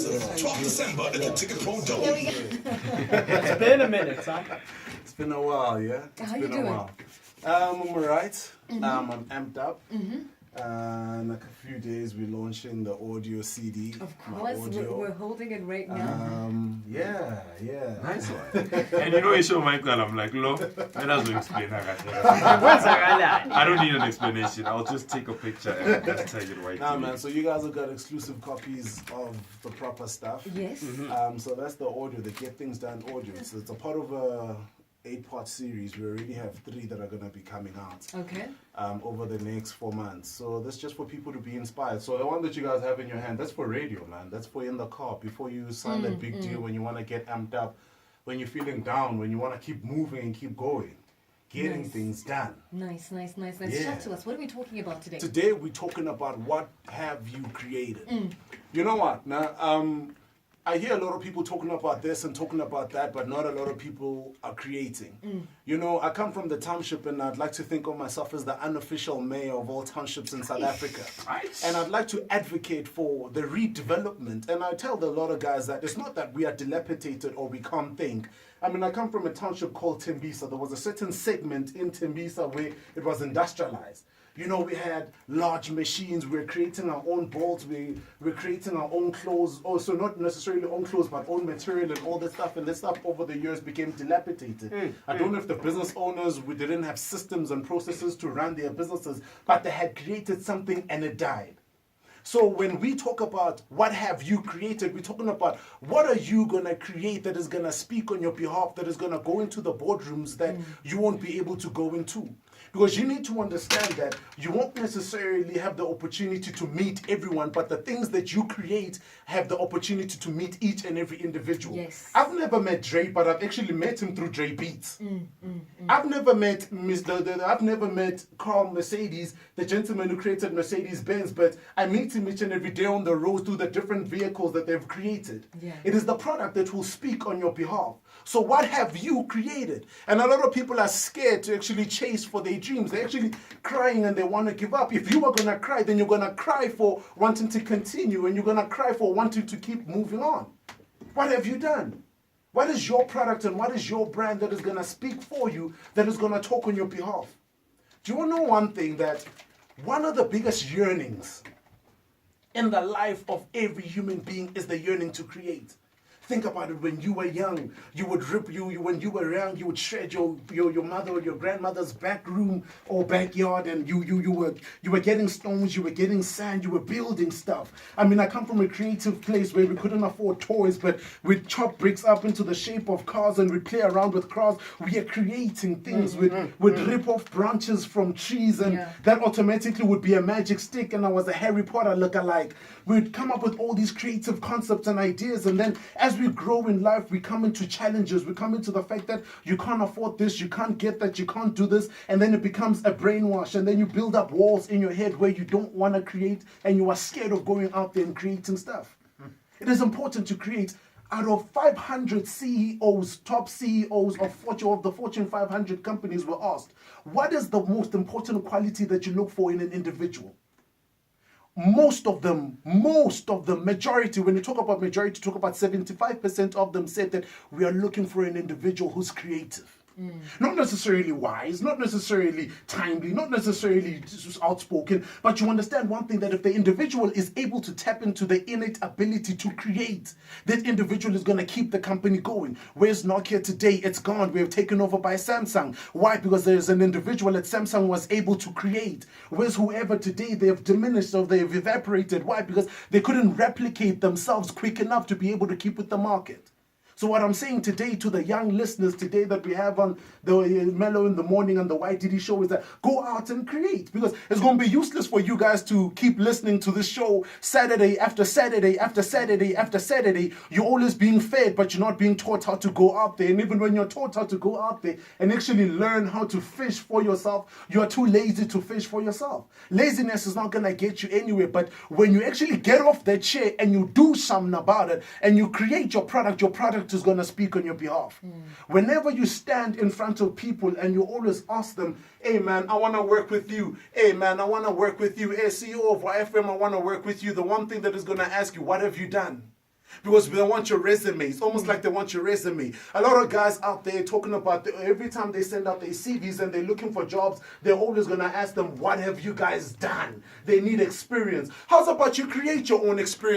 12 December at the Ticket Pro Dome. It's been a minute, huh? It's been a while, yeah? How you doing? I'm alright. I'm amped up. In a few days, we're launching the audio CD. Of course, we're holding it right now. Yeah. Nice one. And you know, you show Michael, I'm like, look, let us explain how I don't need an explanation. I'll just take a picture and just tag it right Nah, man, so you guys have got exclusive copies of the proper stuff. Yes. So that's the audio, the Get Things Done audio. So it's a part of a 8-part series. We already have 3 that are going to be coming out over the next 4 months. So that's just for people to be inspired. So the one that you guys have in your hand, that's for radio, man. That's for in the car before you sign that big deal, when you want to get amped up, when you're feeling down, when you want to keep moving and keep going, getting things done. Nice. Yeah. Chat to us. What are we talking about today? Today we're talking about what have you created. You know what? Now, I hear a lot of people talking about this and talking about that, but not a lot of people are creating. You know, I come from the township, and I'd like to think of myself as the unofficial mayor of all townships in South Africa. Nice. And I'd like to advocate for the redevelopment. And I tell a lot of guys that it's not that we are dilapidated or we can't think. I mean, I come from a township called Tembisa. There was a certain segment in Tembisa where it was industrialized. You know, we had large machines. We're creating our own bolts. We're creating our own clothes. Also, not necessarily own clothes, but own material and all this stuff. And this stuff over the years became dilapidated. I don't know if the business owners, we didn't have systems and processes to run their businesses, but they had created something and it died. So when we talk about what have you created, we're talking about what are you going to create that is going to speak on your behalf, that is going to go into the boardrooms that you won't be able to go into. Because you need to understand that you won't necessarily have the opportunity to meet everyone, but the things that you create have the opportunity to meet each and every individual. Yes. I've never met Dre, but I've actually met him through Dre Beats. I've never met I've never met Carl Mercedes, the gentleman who created Mercedes Benz, but I meet him each and every day on the road through the different vehicles that they've created. Yeah. It is the product that will speak on your behalf. So what have you created? And a lot of people are scared to actually chase for their dreams. They're actually crying and they want to give up. If you are going to cry, then you're going to cry for wanting to continue, and you're going to cry for wanting to keep moving on. What have you done? What is your product and what is your brand that is going to speak for you, that is going to talk on your behalf? Do you want to know one thing? That one of the biggest yearnings in the life of every human being is the yearning to create. Think about it. When you were young, you would when you were young, you would shred your mother or your grandmother's back room or backyard, and you were getting stones, you were getting sand, you were building stuff. I mean, I come from a creative place where we couldn't afford toys, but we'd chop bricks up into the shape of cars and we'd play around with cars. We are creating things. We'd rip off branches from trees, and that automatically would be a magic stick, and I was a Harry Potter lookalike. We'd come up with all these creative concepts and ideas, and then as we grow in life, we come into challenges. We come into the fact that you can't afford this, you can't get that, you can't do this, and then it becomes a brainwash, and then you build up walls in your head where you don't want to create, and you are scared of going out there and creating stuff. It is important to create. Out of 500 CEOs, top CEOs of the Fortune 500 companies were asked, what is the most important quality that you look for in an individual? Most of them, majority, when you talk about majority, talk about 75% of them said that we are looking for an individual who's creative. Not necessarily wise, not necessarily timely, not necessarily outspoken, but you understand one thing, that if the individual is able to tap into the innate ability to create, that individual is going to keep the company going. Where's Nokia today? It's gone. We have taken over by Samsung. Why? Because there's an individual that Samsung was able to create. Where's whoever today? They have diminished or they have evaporated. Why? Because they couldn't replicate themselves quick enough to be able to keep with the market. So what I'm saying today to the young listeners today that we have on the Mellow in the Morning and the YTD show is that go out and create, because it's going to be useless for you guys to keep listening to this show Saturday after Saturday after Saturday after Saturday. You're always being fed, but you're not being taught how to go out there. And even when you're taught how to go out there and actually learn how to fish for yourself, you are too lazy to fish for yourself. Laziness is not going to get you anywhere, but when you actually get off that chair and you do something about it and you create your product is going to speak on your behalf. Whenever you stand in front of people and you always ask them, hey man, I want to work with you. Hey man, I want to work with you. Hey CEO of YFM, I want to work with you. The one thing that is going to ask you, what have you done? Because they want your resume. It's almost like they want your resume. A lot of guys out there talking about every time they send out their CVs and they're looking for jobs, they're always going to ask them, what have you guys done? They need experience. How's about you create your own experience?